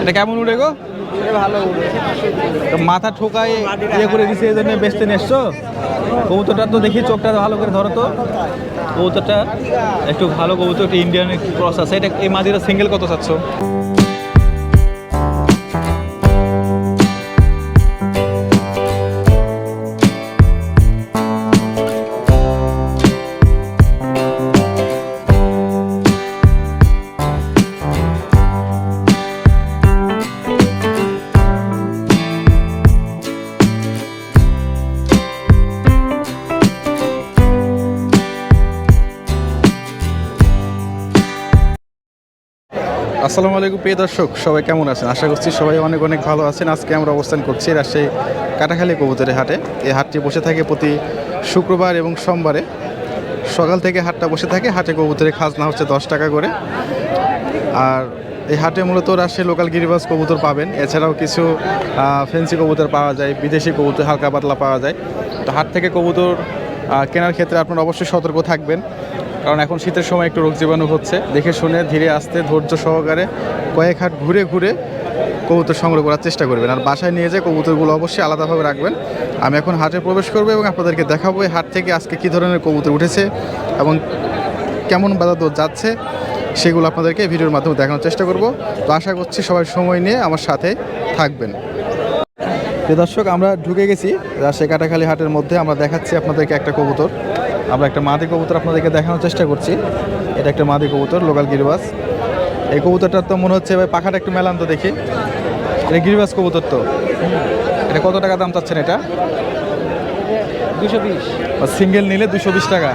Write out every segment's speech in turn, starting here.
এটা কেমন উড়ে গো? ভালো উড়ে। তো মাথা ঠোকায় ইয়ে করে দিছে, এই জন্য বেচতে নিয়ে এসছো? কবুতরটা তো দেখি চোখটা ভালো করে ধরো তো। কবুতরটা একটু ভালো কবুতর, একটু ইন্ডিয়ান ক্রস আছে। এটা এই মাদিরা সিঙ্গেল কত চাচ্ছ? আসসালামু আলাইকুম প্রিয় দর্শক, সবাই কেমন আছেন? আশা করছি সবাই অনেক অনেক ভালো আছেন। আজকে আমরা অবস্থান করছি রাজশাহী কাটাখালী কবুতরের হাটে। এই হাটটি বসে থাকে প্রতি শুক্রবার এবং সোমবারে সকাল থেকে হাটটা বসে থাকে। হাটে কবুতরের খাজনা হচ্ছে 10 টাকা করে। আর এই হাটে মূলত রাজশাহী লোকাল গিরিবাজ কবুতর পাবেন, এছাড়াও কিছু ফ্যান্সি কবুতর পাওয়া যায়, বিদেশি কবুতর হালকা পাতলা পাওয়া যায়। তো হাট থেকে কবুতর কেনার ক্ষেত্রে আপনারা অবশ্যই সতর্ক থাকবেন, কারণ এখন শীতের সময় একটু রোগ জীবাণু হচ্ছে। দেখে শুনে ধীরে আস্তে ধৈর্য সহকারে কয়েক হাট ঘুরে ঘুরে কবুতর সংগ্রহ করার চেষ্টা করবেন। আর বাসায় নিয়ে যেয়ে কবুতরগুলো অবশ্যই আলাদাভাবে রাখবেন। আমি এখন হাটে প্রবেশ করবো এবং আপনাদেরকে দেখাবো এই হাট থেকে আজকে কী ধরনের কবুতর উঠেছে এবং কেমন বাজার দর যাচ্ছে, সেগুলো আপনাদেরকে ভিডিওর মাধ্যমে দেখানোর চেষ্টা করব। তো আশা করছি সবাই সময় নিয়ে আমার সাথে থাকবেন। প্রিয় দর্শক, আমরা ঢুকে গেছি রাজশাহী কাটাখালী হাটের মধ্যে। আমরা দেখাচ্ছি আপনাদেরকে একটা কবুতর। আমরা একটা মাদি কবুতর আপনাদেরকে দেখানোর চেষ্টা করছি। এটা একটা মাদি কবুতর, লোকাল গিরিবাজ। এই কবুতরটার তো মনে হচ্ছে ভাই পাখাটা একটু মেলান তো দেখি। এটা গিরিবাজ কবুতর তো। এটা কত টাকা দাম চাচ্ছেন? এটা 220। সিঙ্গেল নিলে 220 টাকা।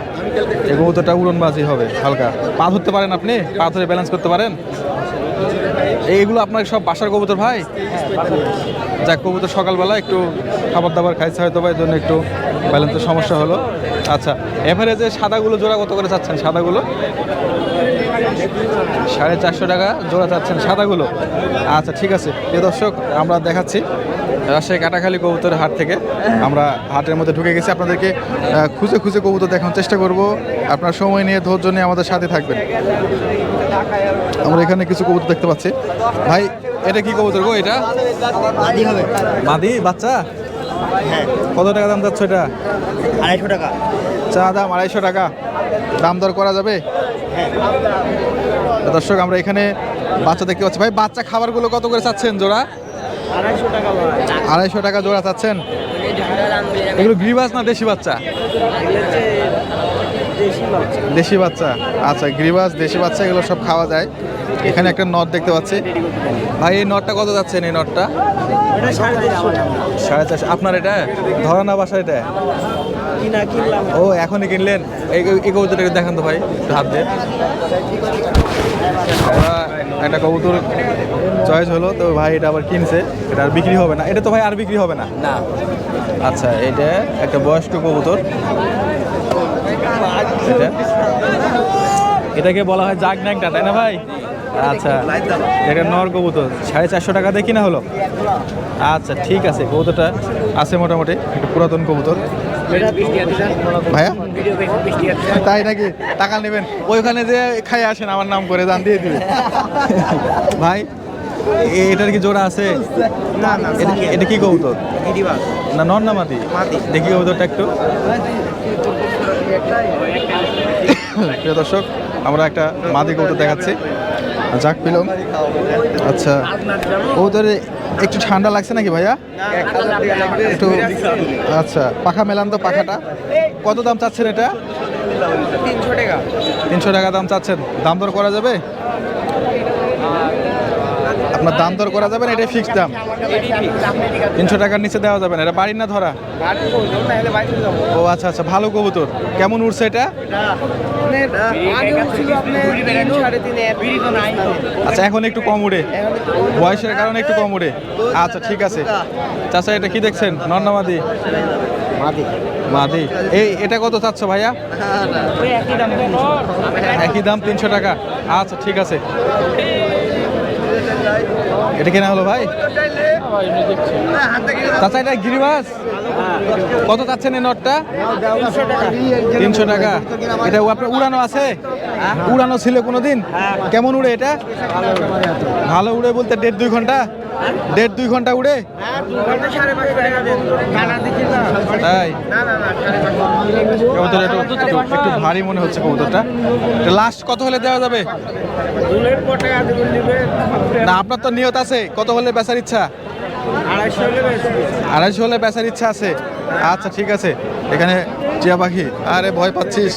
এই কবুতরটা উড়নবাজি হবে হালকা। পা ধরতে পারেন আপনি? পা ধরে ব্যালেন্স করতে পারেন? এইগুলো আপনার সব বাসার কবুতর ভাই? যাক, কবুতর সকালবেলা একটু খাবার দাবার খাইছে হয়তো, বা এই জন্য একটু ব্যালেন্সের সমস্যা হলো। আচ্ছা, এভারেজে সাদাগুলো জোড়া কত করে চাচ্ছেন? সাদাগুলো 450 টাকা জোড়া চাচ্ছেন সাদাগুলো। আচ্ছা ঠিক আছে প্রিয় দর্শক, আমরা দেখাচ্ছি রাজশাহী কাটাখালী কবুতরের হাট থেকে। আমরা হাটের মধ্যে ঢুকে গেছি, আপনাদেরকে খুঁজে খুঁজে কবুতর দেখানোর চেষ্টা করব। আপনার সময় নিয়ে ধৈর্য নিয়ে আমাদের সাথে থাকবেন। আমরা এখানে কিছু কবুতর দেখতে পাচ্ছি। ভাই এটা কি কবুতর গো? এটা মাদি হবে। মাদি বাচ্চা? হ্যাঁ। কত টাকা দাম যাচ্ছে এটা? 250 টাকা। চা দাম 250 টাকা। দাম দর করা যাবে? দর্শক, আমরা এখানে বাচ্চা দেখতে পাচ্ছি। ভাই বাচ্চা খাবারগুলো কত করে চাচ্ছেন জোড়া? 250 টাকা। 250 টাকা জোড়া চাচ্ছেন। এগুলো গিরিবাজ না দেশি বাচ্চা? দেশি বাচ্চা। আচ্ছা, গিরিবাজ দেশি বাচ্চা এগুলো সব খাওয়া যায়। এখানে একটা নট দেখতে পাচ্ছি। ভাই এই নটটা কত যাচ্ছেন? এই নটটা 450। আপনার এটা ধরা না বাসা? এটা ও এখনই কিনলেন? এই কবুতরটাকে দেখান তো ভাই হাত দিয়ে। একটা কবুতর চয়েস হলো তো ভাই, এটা আবার কিনছে। এটা আর বিক্রি হবে না? এটা তো ভাই আর বিক্রি হবে না? না। আচ্ছা, এটা একটা বয়স্ক কবুতর। এটাকে বলা হয় জাগ ন্যাংটা, তাই না ভাই? আচ্ছা, এটা নর কবুতর। 450 টাকা দিয়ে কিনা হলো। আচ্ছা ঠিক আছে, কবুতরটা আছে মোটামুটি একটু পুরাতন কবুতর। ভাইয়া তাই নাকি? টাকা নেবেন? ওইখানে যে খাই আসেন আমার নাম করে দান দিয়ে দিবে। ভাই এটার কি জোড়া আছে? না না। এটা কি কবুতর? গিরিবাজ না নর না মাদি? মাদি। দেখি কবুতরটা একটু। প্রিয় দর্শক, আমরা একটা মাদি কবুতর দেখাচ্ছি, যাক পেলাম। আচ্ছা, কবুতরে একটু ঠান্ডা লাগছে নাকি ভাইয়া? একটু। আচ্ছা, পাখা মেলান তো পাখাটা। কত দাম চাচ্ছেন এটা? 300 টাকা। 300 টাকা দাম চাচ্ছেন। দাম দর করা যাবে? আপনার দাম দর করা যাবে না? এটাই ফিক্সড দাম? 300 টাকার নিচে দেওয়া যাবে না? এটা বাড়ির না ধরা? ও আচ্ছা আচ্ছা, ভালো কবুতর। কেমন উঠছে এটা? আচ্ছা, এখন একটু কম উড়ে, বয়সের কারণে একটু কম উড়ে। আচ্ছা ঠিক আছে চাচা, এটা কি দেখছেন? নর না মাদি? মাদি। মাদি। এটা কত চাচ্ছ ভাইয়া? একই দাম 300 টাকা। আচ্ছা ঠিক আছে। এটা কেনা হলো ভাই? চাচা এটা গিরিবাস কত চাচ্ছেন এই নটটা? 300 টাকা। এটা আপনার উড়ানো আছে? উড়ানো ছিল কোনোদিন? কেমন উড়ে এটা? ভালো উড়ে বলতে 1.5-2 ঘন্টা? 1.5-2 ঘন্টা উড়ে? তাই কবুতর একটু ভারী মনে হচ্ছে কবুতরটা। লাস্ট কত হলে দেওয়া যাবে? না আপনার তো নিয়ত আছে, কত হলে বেচার ইচ্ছা? 250 হলে বেচার ইচ্ছা আছে। আচ্ছা ঠিক আছে। এখানে টিয়া পাখি, আরে ভয় পাচ্ছিস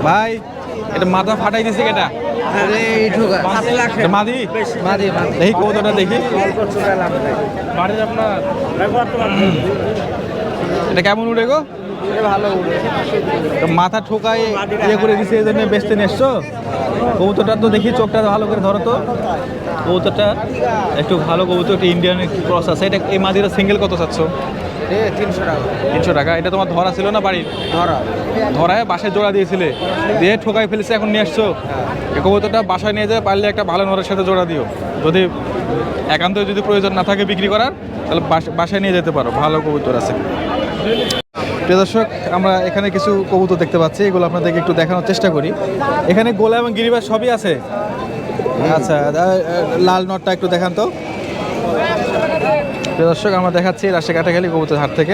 ভাই? এটা মাথা ফাটাই দিছে কেটা? মাদি দেখি কবুতরটা দেখি। এটা কেমন উড়ে গো? মাথা ঠোকায় ইয়ে করে দিছে, এই জন্য বেচতে নিয়ে এসছো? কবুতরটা তো দেখি চোখটা ভালো করে ধরো তো। কবুতরটা একটু ভালো কবুতর, একটা ইন্ডিয়ান ক্রস আছে। এটা এই মাদিরা সিঙ্গেল কত চাচ্ছ? 300 টাকা। 300 টাকা। এটা তোমার ধরা ছিল না বাড়ির? ধরায় বাসায় জোড়া দিয়েছিলে, দিয়ে ঠোকাই ফেলেছে, এখন নিয়ে আসছো। এই কবুতরটা বাসায় নিয়ে যায়, পারলে একটা ভালো নরের সাথে জোড়া দিও। যদি একান্ত যদি প্রয়োজন না থাকে বিক্রি করার, তাহলে বাসায় নিয়ে যেতে পারো, ভালো কবুতর আছে। প্রিয় দর্শক, আমরা এখানে কিছু কবুতর দেখতে পাচ্ছি, এগুলো আপনাদেরকে একটু দেখানোর চেষ্টা করি। এখানে গোলা এবং গিরিবাস সবই আছে। আচ্ছা, লাল নটটা একটু দেখান তো। প্রিয় দর্শক, আমরা দেখাচ্ছি রাজশাহী কাটাখালী কবুতর হাট থেকে।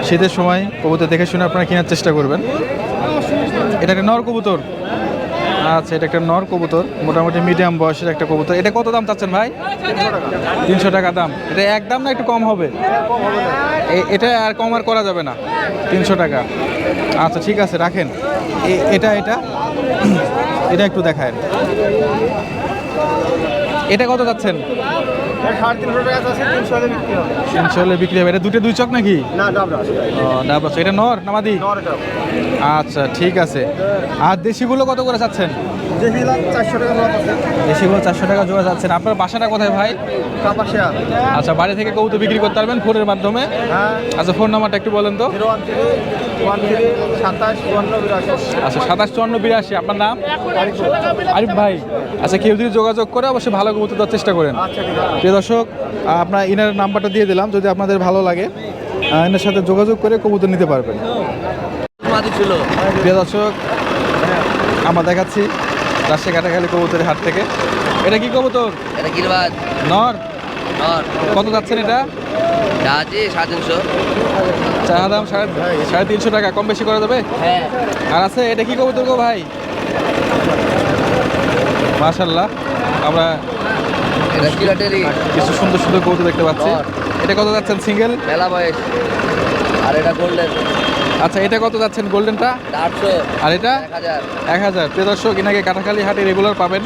শীতের সময় কবুতর দেখে শুনে আপনারা কেনার চেষ্টা করবেন। এটা একটা নর কবুতর। আচ্ছা, এটা একটা নর কবুতর, মোটামুটি মিডিয়াম বয়সের একটা কবুতর। এটা কত দাম চাচ্ছেন ভাই? 300 টাকা দাম। এটা একদম না একটু কম হবে? এটা আর কম আর করা যাবে না, 300 টাকা। আচ্ছা ঠিক আছে, রাখেন। এটা এটা এটা একটু দেখায়। এটা কত যাচ্ছেন? 300 হলে বিক্রি হবে। এটা দুটো 2 চক নাকি? ডাবরা। এটা নর না মাদি? আচ্ছা ঠিক আছে। আর দেশিগুলো কত করে চাচ্ছেন? দেশিগুলো 400 টাকা জোড়া যাচ্ছেন। আপনার বাসাটা কোথায় ভাই? আচ্ছা, বাড়ি থেকে কবুতর বিক্রি করতে পারবেন ফোনের মাধ্যমে? আচ্ছা, ফোন নাম্বারটা একটু বলেন তো। আচ্ছা, 275482। আপনার নাম? আরিফ ভাই। আচ্ছা, কেউ যদি যোগাযোগ করে অবশ্যই ভালো কবুতর দেওয়ার চেষ্টা করেন। প্রিয় দর্শক, আপনার ইনার নাম্বারটা দিয়ে দিলাম, যদি আপনাদের ভালো লাগে এনার সাথে যোগাযোগ করে কবুতর নিতে পারবেন। প্রিয় দর্শক, আমরা দেখাচ্ছি রাজশাহী কাটাখালী কবুতরের হাট থেকে। এটা কি কবুতর? এটা গিরবাজ নর। নর। কত যাচ্ছেন এটা? আছে 350। চা দাম 350 টাকা। কম বেশি করা যাবে? হ্যাঁ। আর আছে এটা কি কবুতর গো ভাই? মাশাআল্লাহ, আমরা এটা সিরাটেরই কিছু সুন্দর সুন্দর কবুতর দেখতে পাচ্ছি। এটা কত যাচ্ছেন সিঙ্গেল? মেলা বয়স। আর এটা গোল্ডেন। আচ্ছা, এটা কত যাচ্ছেন গোল্ডেনটা? 800। আর এটা 1000। 1000। প্রিয় দর্শক, এনাকে কাটাখালী হাটে রেগুলার পাবেন।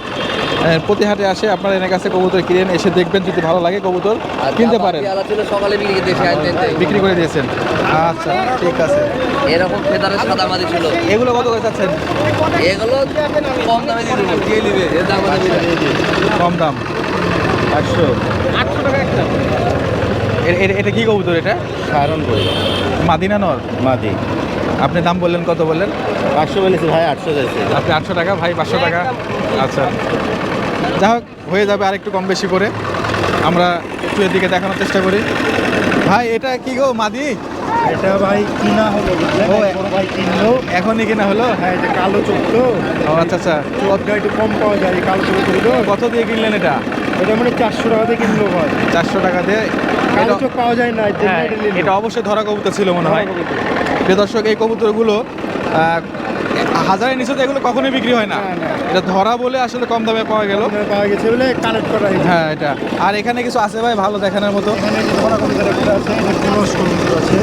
প্রতি হাটে আসে আপনারা এনার কাছে কবুতর কিনেন, এসে দেখবেন, যদি ভালো লাগে কবুতর কিনতে পারেন। ছিল সকালে বিক্রি দেশে আনতে বিক্রি করে দিয়েছেন? আচ্ছা ঠিক আছে। এরকম ফেদারের সাদা মাদি ছিল। এগুলো কত করে যাচ্ছেন? এগুলো কম দামে দিয়ে দেবো, কে নিবে? এর দাম কম দাম 800 টাকা একটা। এটা কি কবুতর? এটা সায়রন করে মাদিনা নর? মাদি। আপনি দাম বললেন, কত বললেন? 500 বলেছি ভাই, 800 দিয়েছে। আপনি 800 টাকা, ভাই 500 টাকা। আচ্ছা, যা হোক, হয়ে যাবে আর একটু কম বেশি করে। আমরা একটু এদিকে দেখানোর চেষ্টা করি। ভাই এটা কি গো, মাদি? এটা ভাই কিনা হলো, ও, ভাই কিনলো। এখনই কিনা হলো? হ্যাঁ, এটা কালো চোখ তো। ও আচ্ছা আচ্ছা। চোখটা একটু কম পাওয়া যায়, এই কালো চোখ তো। কত দিয়ে কিনলেন এটা? এটা মানে 400 টাকা দিয়ে কিনলো ভাই। 400 টাকা দিয়ে? কালো চোখ পাওয়া যায় না, হ্যাঁ, এটা অবশ্যই ধরা কবুতর ছিল মনে হয়। প্রিয় দর্শক, এই কবুতরগুলো 1000-এর নিচে তো এগুলো কখনোই বিক্রি হয় না। এটা ধরা বলে আসলে কম দামে পাওয়া গেল। পাওয়া গেছে বলে কালেক্ট করা হয়েছে। হ্যাঁ, এটা। আর এখানে কিছু আছে ভাই ভালো দেখানোর মতো? এখানে ধরা কবুতর একটা আছে, এটা ক্রস কবুতর আছে।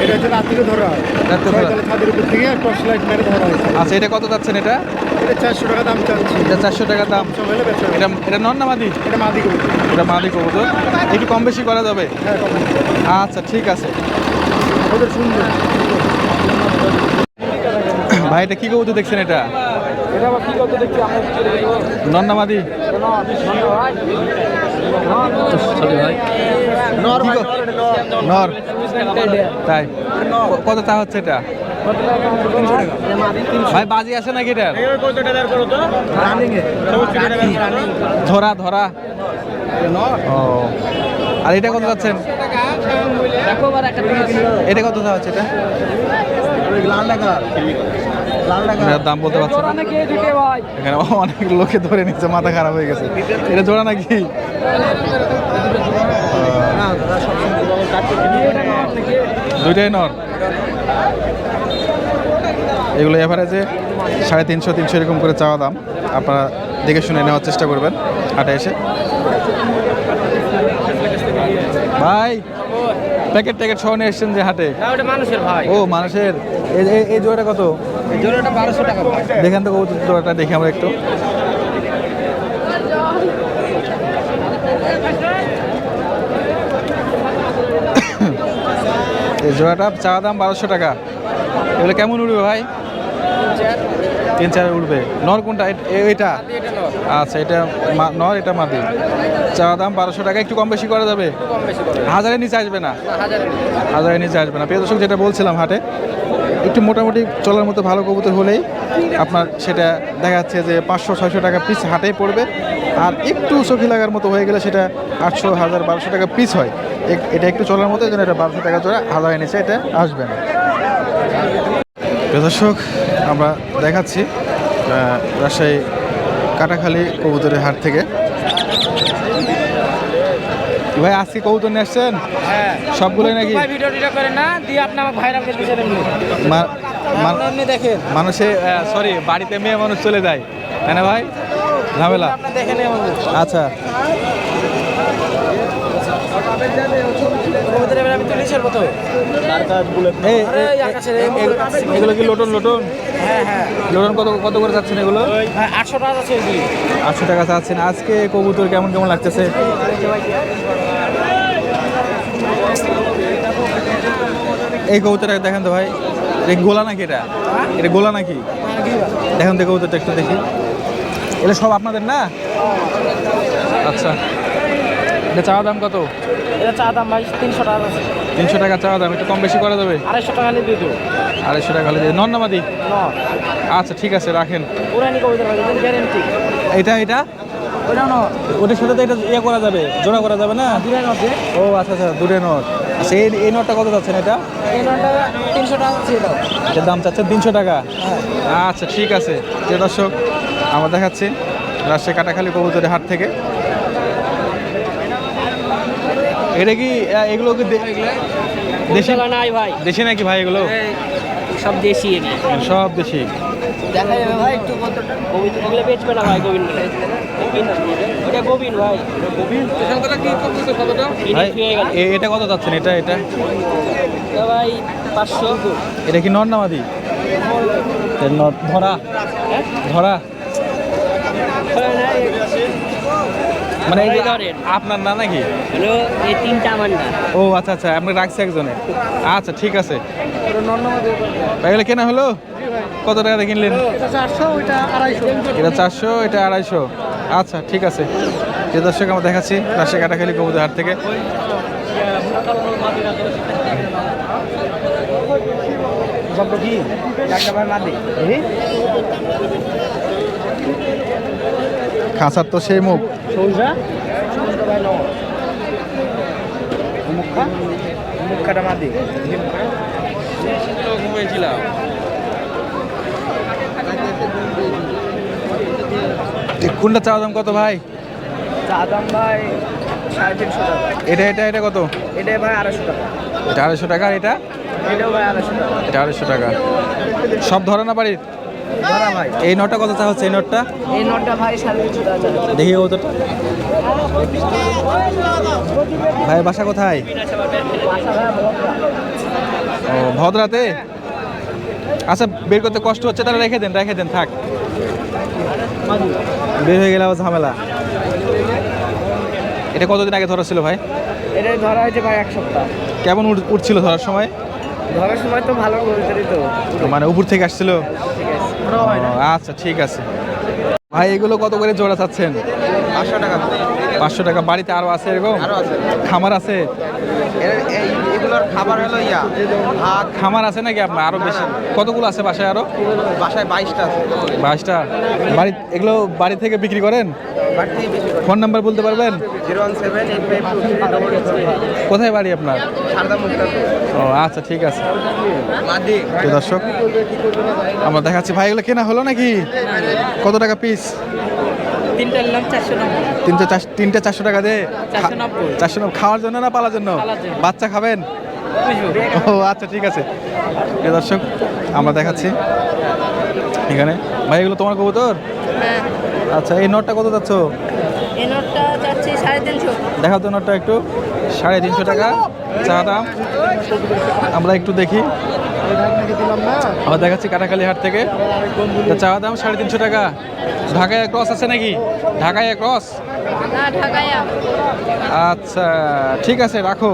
এটা হচ্ছে রাত্রিরে ধরা হয়। রাত্রে ধরা। তাহলে ছাদের উপর থেকে টর্চ লাইট মেরে ধরা হয়েছে। আচ্ছা, এটা কত যাচ্ছেন? এটা এটা 400 টাকা দাম চাচ্ছি। এটা 400 টাকা দাম। সময় বেচা এটা এটা নন না মাদি? এটা মাদি কবুতর। এটা মাদি কবুতর। একটু কম বেশি করা যাবে? হ্যাঁ, কম। আচ্ছা ঠিক আছে। ওদের সুন্দর। ভাই এটা কি কবুতর দেখছেন? এটা এটা আবার কি কত দেখছি আমরা? নন না মাদি? নর। তাই কত চা হচ্ছে এটা? ভাই বাজি আছে নাকি এটার? ধরা ধরা ও, আর এটা কত যাচ্ছেন? এটা কত হচ্ছে এটা? এটার দাম বলতে পারছেন না? এখানে অনেক লোকে ধরে নিচ্ছে, মাথা খারাপ হয়ে গেছে। এটা জোড়া নাকি? দুইটাই নর। এগুলো এভারেজে 350-300 এরকম করে চাওয়া দাম। আপনারা দেখে শুনে নেওয়ার চেষ্টা করবেন হাটে এসে। ভাই প্যাকেট ট্যাকেট সহ নিয়ে এসছেন যে হাটে? মানুষের ভাই, ও মানুষের। এই জোড়াটা কত? জোড়াটা 1200 টাকা। দেখেন তো জোড়াটা দেখি আমরা একটু। এই জোড়াটা চাওয়া দাম 1200 টাকা। এগুলো কেমন উঠবে ভাই? 3-4 উঠবে। নর কোনটা? এটা? আচ্ছা, এটা নর, এটা মাদি। চাওয়া দাম 1200 টাকা। একটু কম বেশি করা যাবে? হাজারের নিচে আসবে না? হাজারের নিচে আসবে না। প্রিয় দর্শক, যেটা বলছিলাম হাটে একটু মোটামুটি চলার মতো ভালো কবুতর হলেই আপনার সেটা দেখা যাচ্ছে যে 500-600 টাকা পিস হাটেই পড়বে। আর একটু চোখে লাগার মতো হয়ে গেলে সেটা 800, 1000, 1200 টাকা পিস হয়। এটা একটু চলার মতো, এই জন্য এটা 1200 টাকা জোড়া, হাজারের নিচে এটা আসবে না। প্রিয় দর্শক, আমরা দেখাচ্ছি রাজশাহী কাটাখালী কবুতরের হাট থেকে। ভাই আজকে কবুতর নিয়ে আসছেন? হ্যাঁ, সবগুলোই নাকি? ভিডিও করে না দিয়ে আপনি আমাকে ভাইরাল করে দেখেন। মানুষে সরি, বাড়িতে মেয়ে মানুষ চলে যায়, তাই না ভাই? ঝামেলা। আপনি দেখেন আচ্ছা, আমি তুলিশের মতো। এগুলো কি লোটন? লোটন হ্যাঁ হ্যাঁ, লোটন কত কত করে যাচ্ছেন এগুলো? 800 টাকা আছে। 800 টাকা চাচ্ছেন। আজকে কবুতর কেমন কেমন লাগতেছে? এই কবুতরটা দেখেন তো ভাই, এটা গোলা নাকি? এটা গোলা নাকি? দেখেন তো কবুতরটা একটু দেখি। এটা সব আপনাদের না? আচ্ছা, এটা চাওয়া দাম কত? এটা চা দাম ভাই 300 টাকা আছে। 300 টাকা চাওয়া দাম। একটু কম বেশি করা যাবে? 250 টাকা নিয়ে দিও। 250 টাকা হলে নন নামাদি? না, আচ্ছা ঠিক আছে, রাখেন। পুরানি কবিতা ভাই, গ্যারান্টি। এটা ওটা না, ওটার সাথে তো এটা ইয়ে করা যাবে, জোড়া করা যাবে না? দূরে নদে। ও আচ্ছা আচ্ছা, দূরে নট। আচ্ছা, এই নটটা কত যাচ্ছেন? এটা এই নটা 300 টাকা আছে। এটার দাম চাচ্ছেন 300 টাকা। আচ্ছা ঠিক আছে। যে দর্শক, আমরা দেখাচ্ছি রাজশাহী কাটাখালী কবুতরের হাট থেকে। এটা কি এগুলো কি দেশি নাই ভাই, দেশি নাকি ভাই? এগুলো সব দেশি। সব দেশি। দেখা যাবে ভাই একটু কতটা কবিতা এগুলো বেচবে না ভাই। গোবিন্দ এটা গোবিন্দ ভাই। গোবিন্দ কি কতটা ভাই এটা কত যাচ্ছেন? এটা ভাই 500। এটা কি নর নামাদি? নর ধরা ধরা মানে এই যে আপনার না নাকি? হ্যালো, এই তিনটা আমার না। ও আচ্ছা আচ্ছা, আপনি রাখছি একজনে। আচ্ছা ঠিক আছে। এগুলো কেনা হলো? কত টাকা কিনলেন? এটা 400, ওইটা 250। এটা 400, এটা 250। আচ্ছা ঠিক আছে। যে দর্শক, আমরা দেখাচ্ছি রাজশাহী কাটাখালী কবুতর হাট থেকে। কি একটা ভাই মাদি খাঁচার তো সেই মুখ। সৌজা ভাই নো মুখটা মাদি ঘুমিয়েছিলাম। কোনটা চাওয়া দাম কত ভাই? চা দাম ভাই 350 টাকা। এটা কত? এটা ভাই 250 টাকা। এটা 250 টাকা। আর এটা? এটাও ভাই 250 টাকা। এটা 250 টাকা। সব ধরে না বাড়ির? ধরা ভাই। এই নোটটা কত চা হচ্ছে? এই নোটটা এই নোটটা ভাই 350 টাকা চাচ্ছে। দেখি কতটা। ভাই বাসা কোথায়? ও ভদ্রাতে। আচ্ছা, বের করতে কষ্ট হচ্ছে, তাহলে রেখে দেন থাক। বের হয়ে গেলে আবার ঝামেলা। এটা কতদিন আগে ধরা ছিল ভাই? এটা ধরা হয়েছে ভাই 1 সপ্তাহ। কেমন উঠছিল ধরার সময়? ধরার সময় তো ভালো করেছে তো। মানে উপর থেকে আসছিল? ঠিক আছে। ও, আচ্ছা ঠিক আছে। ভাই এগুলো কত করে জোড়া চাচ্ছেন? 500 টাকা। 500 টাকা। বাড়িতে আরও আছে এরকম? আরো আছে। খামার আছে? এগুলোর খাবার হলো ভাত। খামার আছে নাকি আপনার আরও বেশি? কতগুলো আছে বাসায় আরও? বাসায় 22টা আছে। 22টা। বাড়ি এগুলো বাড়ি থেকে বিক্রি করেন? বাড়ি থেকে বেশি করে। ফোন নাম্বার বলতে পারবেন? 017852333 কোথায় বাড়ি আপনার? সারদা মুক্তা। ও আচ্ছা, ঠিক আছে। মাদি। প্রিয় দর্শক, আমরা দেখাচ্ছি ভাই, এগুলো কেনা হলো নাকি? কত টাকা পিস? তিনটা নিলাম 490। তিনটে 400 টাকা দিয়ে? 490। 490 খাওয়ার জন্য না পালার জন্য? পালার জন্য। বাচ্চা খাবেন? ও আচ্ছা, ঠিক আছে। প্রিয় দর্শক, আমরা দেখাচ্ছি এখানে। ভাই এগুলো তোমার কবুতর? হ্যাঁ, আচ্ছা, এই নটটা কত যাচ্ছ? এই নোটটা যাচ্ছে 350। দেখাও তো নটটা একটু। 350 টাকা চা দাম। আমরা একটু দেখি। আমরা দেখাচ্ছি কাটাখালী হাট থেকে। তো চা দাম 350 টাকা। ঢাকায় ক্রস আছে নাকি? ঢাকায় ক্রস? না, ঢাকায় আচ্ছা, ঠিক আছে, রাখো।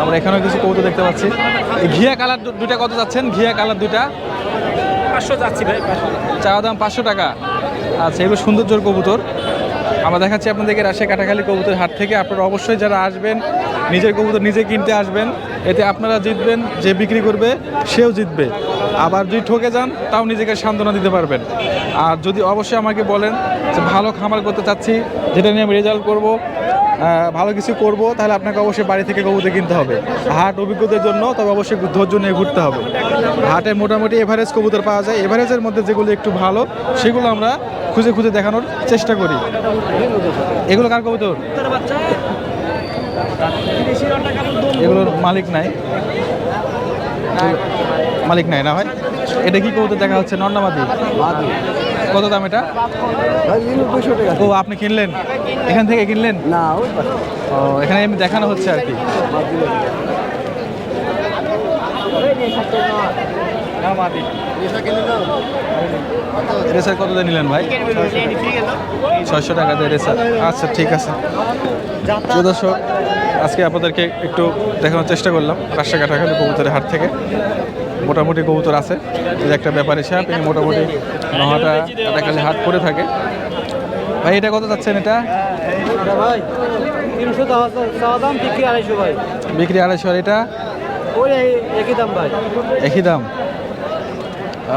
আমরা এখানেও কিছু কবুতর দেখতে পাচ্ছি। এই ঘিয়া কালার দুটা কত যাচ্ছেন? ঘিয়া কালার দুটা 500 যাচ্ছি ভাই। চা দাম 500 টাকা। আচ্ছা, এগুলো সৌন্দর্যর কবুতর। আমরা দেখাচ্ছি আপনাদেরকে রাজশাহী কাটাখালী কবুতর হাট থেকে। আপনারা অবশ্যই যারা আসবেন, নিজের কবুতর নিজে কিনতে আসবেন। এতে আপনারা জিতবেন, যে বিক্রি করবে সেও জিতবে। আবার যদি ঠকে যান তাও নিজেকে সান্ত্বনা দিতে পারবেন। আর যদি অবশ্যই আমাকে বলেন যে ভালো খামার করতে চাচ্ছি, যেটা নিয়ে আমি রেজাল্ট করব, ভালো কিছু করব, তাহলে আপনাকে অবশ্যই বাড়ি থেকে কবুতর কিনতে হবে। হাট অভিজ্ঞতার জন্য তবে অবশ্যই ধৈর্য নিয়ে ঘুরতে হবে। হাটে মোটামুটি এভারেজ কবুতর পাওয়া যায়। এভারেজের মধ্যে যেগুলো একটু ভালো সেগুলো আমরা খুঁজে খুঁজে দেখানোর চেষ্টা করি। এগুলো কার কবুতর? এগুলোর মালিক নাই? মালিক নাই না ভাই? এটা কি কবুতর দেখা হচ্ছে? নন্নামাদি? কত দাম এটা? 200 টাকা। ও, আপনি কিনলেন? এখান থেকে কিনলেন? না, ও, এখানে এমনি দেখানো হচ্ছে আর কি। রেসার কত দিয়ে নিলেন ভাই? 600 টাকা দিয়ে রেসার। আচ্ছা, ঠিক আছে। প্রিয় দর্শক, আজকে আপনাদেরকে একটু দেখানোর চেষ্টা করলাম রাজশাহী কাটাখালী কবুতরের হাট থেকে। মোটামুটি কবুতর আছে, এই যে একটা ব্যাপার হিসাব, এই মোটামুটি নহাটা কাটাখালী হাট করে থাকে। ভাই এটা কত যাচ্ছেন? এটা ভাই 300 চাওয়া দাম, বিক্রি 250 ভাই। বিক্রি 250। আর এটা? ওই একই দাম ভাই। একই দাম।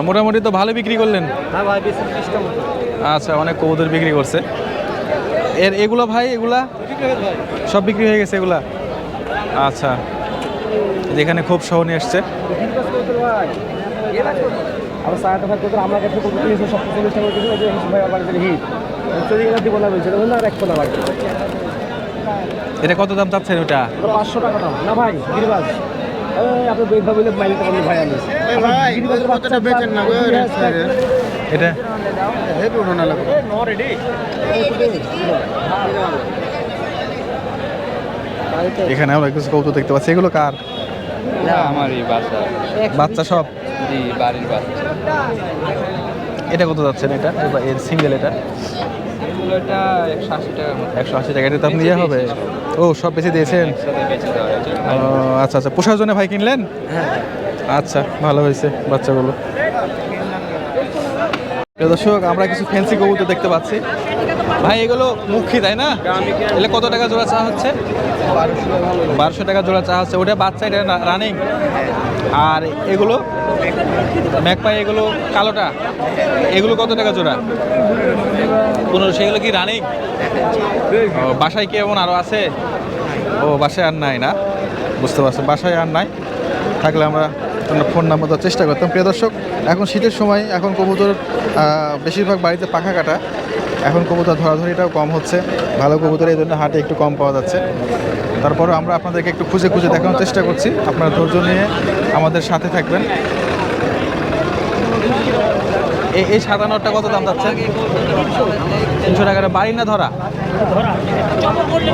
মোটামুটি তো ভালো বিক্রি করলেন। হ্যাঁ ভাই, 20-30টা মতো। আচ্ছা, অনেক কবুতর বিক্রি করছে। এগুলো ভাই, এগুলা সব বিক্রি হয়ে গেছে এগুলা? আচ্ছা, যেখানে খুব সহ নিয়ে এসছে। আমরা 60 টাকা করে আমরা কাছে কত কিনেছি, 740 টাকা করে এই যে ভাই আমার বাড়িতে হিট 40 টাকা দিব না বলছিল না, আর 1 টাকা লাগবে। এটা কত দাম চাচ্ছেন ওটা? 500 টাকা দাম না ভাই, গিরিবাজ। আপনি বেগবা বলে মাইলটা বলে ভাই আমি ভাই গিরিবাজের বাচ্চাটা বেচেন না গো। এটা হে পুরো না লাগে নো রেডি। এখানে আমরা কিছু কবুতর দেখতে পাচ্ছি। এগুলো কার? আমারই বাসা। বাচ্চা সব? জি, বাড়ির বাচ্চা। এটা কত যাচ্ছেন? এটা এর সিঙ্গেল? এটা এটা 180 টাকার মতো। 180 টাকা। এটা তো আপনি ইয়ে হবে? ও, সব বেশি দিয়েছেন? একসাথে বেচে দেওয়া হয়েছে। ও আচ্ছা আচ্ছা, পোষার জন্য ভাই কিনলেন? আচ্ছা, ভালো হয়েছে বাচ্চাগুলো। প্রিয় দর্শক, আমরা কিছু ফ্যান্সি কবুতর দেখতে পাচ্ছি। ভাই এগুলো মুখী, তাই না? এগুলো কত টাকা জোড়া চা হচ্ছে? 1200 টাকা জোড়া চা হচ্ছে। ওটা বাচ্চা, এটা রানিং। আর এগুলো ম্যাকপাই, এগুলো কালোটা, এগুলো কত টাকা জোড়া? 1500। এগুলো কি রানিং? ও, বাসায় কি এমন আরও আছে? ও, বাসায় আর নাই না? বুঝতে পারছি, বাসায় আর নাই। থাকলে আমরা ফোন নাম্বার দেওয়ার চেষ্টা করতাম। প্রিয় দর্শক, এখন শীতের সময়, এখন কবুতর বেশিরভাগ বাড়িতে পাখা কাটা। এখন কবুতর ধরাধরিটাও কম হচ্ছে। ভালো কবুতর এই জন্য হাটে একটু কম পাওয়া যাচ্ছে। তারপরেও আমরা আপনাদেরকে একটু খুঁজে খুঁজে দেখানোর চেষ্টা করছি। আপনারা ধৈর্য নিয়ে আমাদের সাথে থাকবেন। এই সাদা নটটা কত দাম যাচ্ছে? 300 টাকা। বাড়ি না ধরা?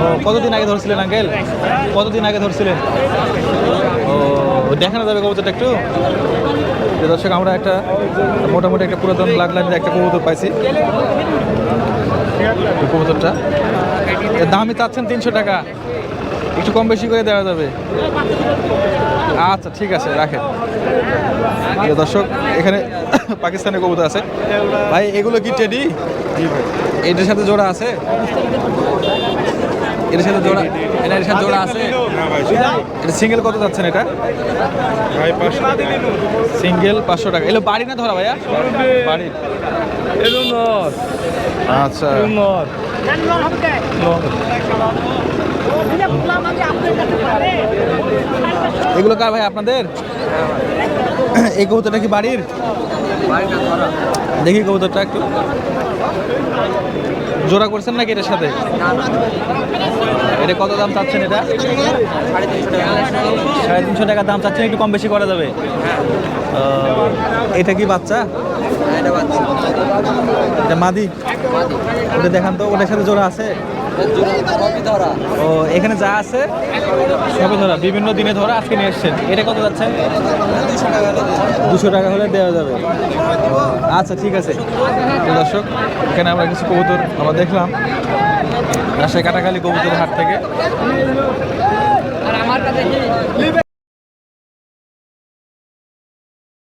ও, কতদিন আগে ধরছিলেন আঙ্কেল? কতদিন আগে ধরছিলেন? ও, দেখানো যাবে কবুতরটা একটু? দর্শক, আমরা একটা মোটামুটি একটা পুরাতন ব্লাড লাইনের একটা কবুতর পাইছি। কবুতরটা এর দামই চাচ্ছেন 300 টাকা। একটু কম বেশি করে দেওয়া যাবে? আচ্ছা, ঠিক আছে, রাখেন। দর্শক, এখানে পাকিস্তানের কবুতর আছে। ভাই এগুলো কি টেডি? জি ভাই। এটার সাথে জোড়া আছে? এটার সাথে জোড়া, এটার সাথে জোড়া আছে? এটা সিঙ্গেল কত যাচ্ছেন এটা? ভাই 500 টাকা। সিঙ্গেল 500 টাকা। এলো বাড়ি না ধরা ভাইয়া? বাড়ি। আচ্ছা, এগুলো কার ভাই আপনাদের? এই কবুতরটা কি বাড়ির? দেখি কবুতরটা একটু। জোড়া করছেন নাকি এটার সাথে? এটা কত দাম চাচ্ছেন এটা? 350 টাকা দাম চাচ্ছেন, একটু কম বেশি করা যাবে? এটা কি বাচ্চা? এটা মাদি? ওটা দেখান তো, ওটার সাথে জোড়া আছে? ও, এখানে যা আছে সবই ধরা, বিভিন্ন দিনে ধরা, আজকে নিয়ে এসছেন। এটা কত যাচ্ছে? 200 টাকা হলে দেওয়া যাবে। আচ্ছা ঠিক আছে। তো দর্শক, এখানে আমরা কিছু কবুতর আমরা দেখলাম রাজশাহী কাটাখালী কবুতরের হাট থেকে।